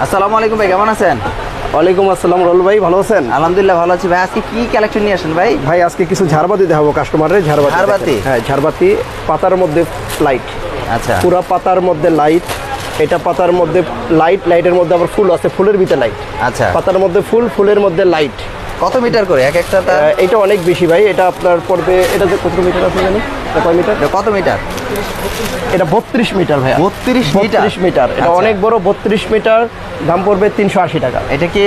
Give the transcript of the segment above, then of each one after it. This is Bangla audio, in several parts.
আসসালামু আলাইকুম ভাই, কেমন আছেন? ওয়ালাইকুম আসসালাম রুল ভাই, ভালো আছেন? আলহামদুলিল্লাহ ভালো আছি ভাই। আজকে কি কালেকশন নিয়ে আসেন ভাই? ভাই আজকে কিছু ঝাড়বাতি দেখাবো কাস্টমারের। ঝাড়বাতি? হ্যাঁ, ঝাড়বাতি পাতার মধ্যে লাইট, আচ্ছা পুরা পাতার মধ্যে লাইট। এটা পাতার মধ্যে লাইট, লাইটের মধ্যে আবার ফুল আছে, ফুলের ভিতরে লাইট। আচ্ছা, পাতার মধ্যে ফুল, ফুলের মধ্যে লাইট। কত মিটার করে এক একটা? এটা অনেক বেশি ভাই, এটা আপনার পড়বে, এটা যে কত মিটার আছে জানি, এটা কয় মিটার? কত মিটার? এটা 32 মিটার ভাই। 32 মিটার? 32 মিটার, এটা আচ্ছা। অনেক বড়। 32 মিটার, দাম পড়বে 380 টাকা। এটা কি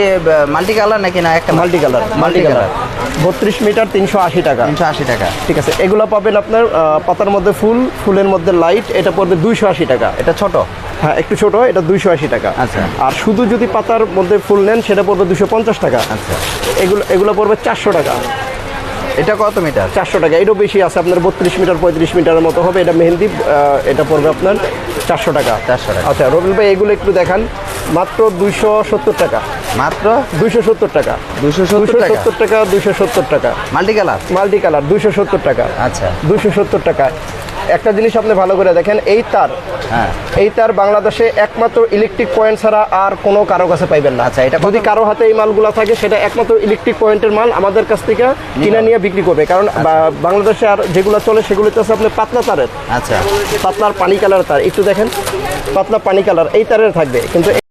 মাল্টি কালার নাকি না একটা? Multi colour, multi colour. 32 metre 380 টাকা। 380 টাকা। ঠিক আছে, এগুলো পাবেন আপনার পাতার মধ্যে ফুল, ফুলের মধ্যে লাইট। এটা পড়বে 280 টাকা। এটা ছোট? হ্যাঁ, একটু ছোট, এটা 280 টাকা। আচ্ছা। আর শুধু যদি পাতার মধ্যে ফুল নেন সেটা পড়বে 250 টাকা। আচ্ছা, এগুলো পড়বে 400 টাকা। এটা কত মিটার? 400 টাকা, এটাও বেশি আছে আপনার 32 মিটার 35 মিটারের মতো হবে। এটা মেহেন্দি, এটা পড়বে আপনার 400 টাকা। 400 টাকা। আচ্ছা রবিল ভাই, এগুলো একটু দেখান। মাত্র 270 টাকা। মাত্র 270 টাকা। 270 টাকা? 270 টাকা, 270 টাকা। Multi colour? মাল্টি কালার 270 টাকা। আচ্ছা। 270 টাকা। একটা জিনিস আপনি ভালো করে দেখেন, এই তার, হ্যাঁ, এই তার বাংলাদেশে একমাত্র ইলেকট্রিক পয়েন্ট ছাড়া আর কোনো কারো কাছে পাইবেন না। আচ্ছা, এটা যদি কারো হাতে এই মালগুলো থাকে সেটা একমাত্র ইলেকট্রিক পয়েন্টের মাল আমাদের কাছ থেকে কিনে নিয়ে বিক্রি করবে। কারণ বাংলাদেশে আর যেগুলো চলে সেগুলো তো আপনি পাতলা তারের, আচ্ছা, পাতলার পানি কালার তার। একটু দেখেন, পাতলা পানি কালার এই তারের থাকবে, কিন্তু